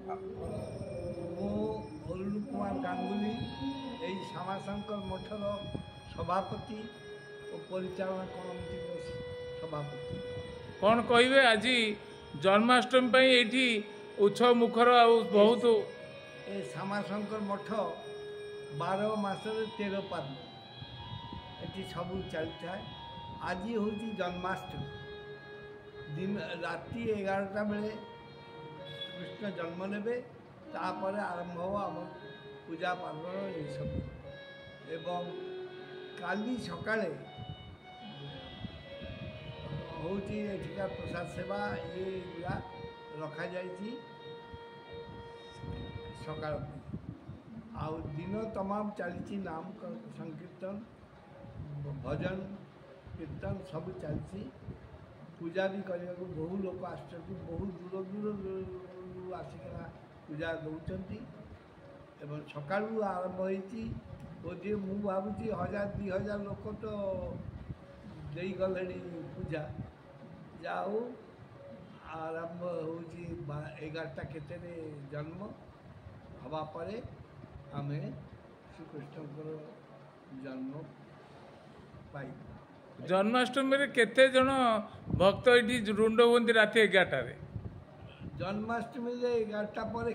ମୁଁ ଅରୁଣ କୁମାର ଗାଙ୍ଗୁଲି এই শ্যামাশঙ্কর মঠর সভাপতি ও পরিচালনা কমিটির সভাপতি। କ'ଣ କହିବେ ଆଜି ଜନ୍ମାଷ୍ଟମୀ ପାଇଁ ଏଇଠି ଉତ୍ସବ ମୁଖର ଆଉ ବହୁତ ଏ ଶ୍ୟାମାଶଙ୍କର ମଠ 12 ମାସରେ 13 ପାର୍ବ ଏଠି ସବୁ ଚାଲିଥାଏ। ଆଜି ହେଉଛି ଜନ୍ମାଷ୍ଟମୀ ଦିନ ରାତି 11ଟା ବେଳେ କୃଷ୍ଣ ଜନ୍ମ ନେବେ, ତାପରେ ଆରମ୍ଭ ହେବ ଆମର ପୂଜା ପାର୍ବଣ ଏସବୁ। ଏବଂ କାଲି ସକାଳେ ହେଉଛି ଏଠିକା ପ୍ରସାଦ ସେବା ଇଏଗୁଡ଼ା ରଖାଯାଇଛି ସକାଳ ଆଉ ଦିନ ତମାମ ଚାଲିଛି ନାମ ସଂକୀର୍ତ୍ତନ ଭଜନ କୀର୍ତ୍ତନ ସବୁ ଚାଲିଛି। ପୂଜା ବି କରିବାକୁ ବହୁ ଲୋକ ଆସୁଛନ୍ତି, ବହୁତ ଦୂରରୁ ଆସିକିନା ପୂଜା ଦେଉଛନ୍ତି ଏବଂ ସକାଳୁ ଆରମ୍ଭ ହେଇଛି। ବୋଧେ ମୁଁ ଭାବୁଛି 1000-2000 ଲୋକ ତ ଦେଇଗଲେଣି ପୂଜା। ଯାଉ ଆରମ୍ଭ ହେଉଛି 11ଟା କେତେରେ ଜନ୍ମ ହେବା ପରେ ଆମେ ଶ୍ରୀକୃଷ୍ଣଙ୍କର ଜନ୍ମ ପାଇବୁ। ଜନ୍ମାଷ୍ଟମୀରେ କେତେ ଜଣ ଭକ୍ତ ଏଠି ରୁଣ୍ଡ ହୁଅନ୍ତି ରାତି 11ଟାରେ? ଜନ୍ମାଷ୍ଟମୀରେ 11ଟା ପରେ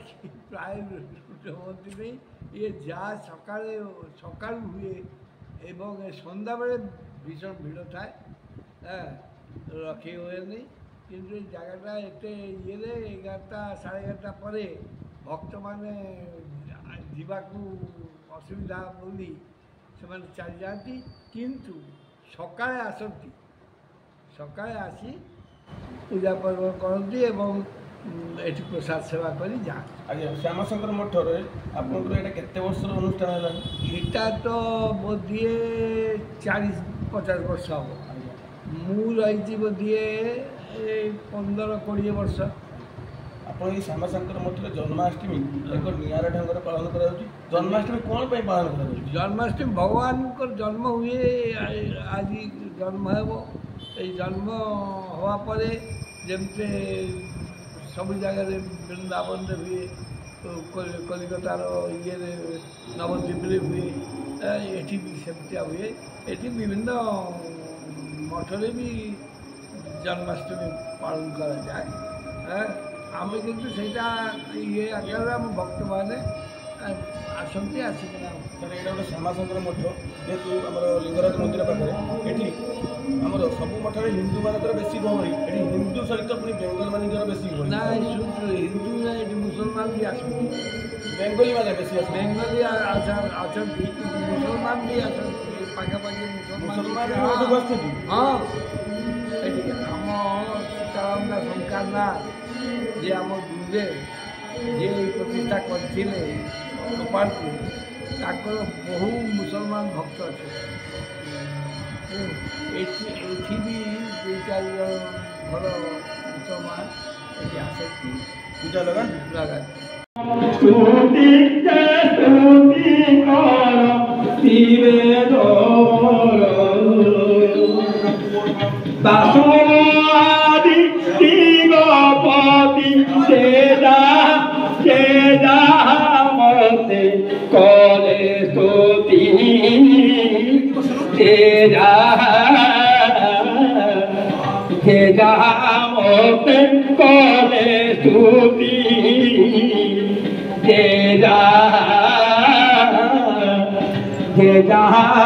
ପ୍ରାୟ ରୁଣ୍ଡ ହୁଅନ୍ତିନି। ଇଏ ଯାହା ସକାଳୁ ହୁଏ ଏବଂ ସନ୍ଧ୍ୟାବେଳେ ଭୀଷଣ ଭିଡ଼ ଥାଏ, ରଖି ହୁଏନି। କିନ୍ତୁ ଏ ଜାଗାଟା ଏତେ ଇଏରେ 11ଟା 11:30 ପରେ ଭକ୍ତମାନେ ଯିବାକୁ ଅସୁବିଧା ବୋଲି ସେମାନେ ଚାଲିଯାଆନ୍ତି, କିନ୍ତୁ ସକାଳେ ଆସନ୍ତି, ସକାଳେ ଆସି ପୂଜା ପର୍ବ କରନ୍ତି ଏବଂ ଏଠି ପ୍ରସାଦ ସେବା କରି ଯାଆନ୍ତି। ଆଜ୍ଞା, ଶ୍ୟାମାଶଙ୍କର ମଠରେ ଆପଣଙ୍କର ଏଇଟା କେତେ ବର୍ଷର ଅନୁଷ୍ଠାନ ହେଲାଣି? ଏଇଟା ତ ବୋଧିଏ 40-50 ବର୍ଷ ହେବ। ମୁଁ ରହିଛି ବୋଧିଏ 15-20 ବର୍ଷ। ଆପଣ ଏଇ ଶ୍ୟାମାଶଙ୍କର ମଠରେ ଜନ୍ମାଷ୍ଟମୀ ଏକ ନିଆରା ଢଙ୍ଗରେ ପାଳନ କରାଯାଉଛି। ଜନ୍ମାଷ୍ଟମୀ କ'ଣ ପାଇଁ ପାଳନ କରାଯାଉଛି? ଜନ୍ମାଷ୍ଟମୀ ଭଗବାନଙ୍କର ଜନ୍ମ ହୁଏ, ଆଜି ଜନ୍ମ ହେବ। ଏଇ ଜନ୍ମ ହେବା ପରେ ଯେମିତି ସବୁ ଜାଗାରେ ବୃନ୍ଦାବନରେ ହୁଏ, କଲିକତାର ଇଏରେ ନବଦ୍ୱୀପରେ ହୁଏ, ଏଠି ବି ସେମିତିଆ ହୁଏ। ଏଠି ବିଭିନ୍ନ ମଠରେ ବି ଜନ୍ମାଷ୍ଟମୀ ପାଳନ କରାଯାଏ। ଆମେ କିନ୍ତୁ ସେଇଟା ଇଏ ଆକାରରେ ଆମ ଭକ୍ତମାନେ ଆସନ୍ତି, ଆସିକିନା ସାର୍ ଏଇଟା ଗୋଟେ ଶ୍ୟାମାଶଙ୍କର ମଠ, ଯେହେତୁ ଆମର ଲିଙ୍ଗରାଜ ମନ୍ଦିର ପାଖରେ ଏଠି ଆମର ସବୁ ମଠରେ ହିନ୍ଦୁମାନଙ୍କର ବେଶୀ ଗହଳି, ଏଠି ହିନ୍ଦୁ ସହିତ ପୁଣି ବେଙ୍ଗଲ ମାନଙ୍କର ବେଶୀ ଗହଳି। ନା, ହିନ୍ଦୁ ନା, ଏଠି ମୁସଲମାନ ବି ଆସନ୍ତି। ବେଙ୍ଗଲୀ ମାନେ ବେଶୀ ଆସନ୍ତି। ବେଙ୍ଗଲୀ ଅଛନ୍ତି, କିନ୍ତୁ ମୁସଲମାନ ବି ଆସନ୍ତି। ପାଖାପାଖି ମୁସଲମାନ ଆସୁଛନ୍ତି। ହଁ, ଏଠି ଆମ ସୀତାରାମ ଦାସ ଶଙ୍କାରନାଥ ଯିଏ ଆମ ଗୁରୁଦେବ, ଯିଏ ପ୍ରତିଷ୍ଠା କରିଥିଲେ ଗୋପାଳପୁର, ତାଙ୍କର ବହୁ ମୁସଲମାନ ଭକ୍ତ ଅଛନ୍ତି। ଏଠି ବି 2-4 ଜଣ ଭଲ ମୁସଲମାନ ଏଠି ଆସନ୍ତି, ପୂଜା ଲଗାନ୍ତି। जहाँ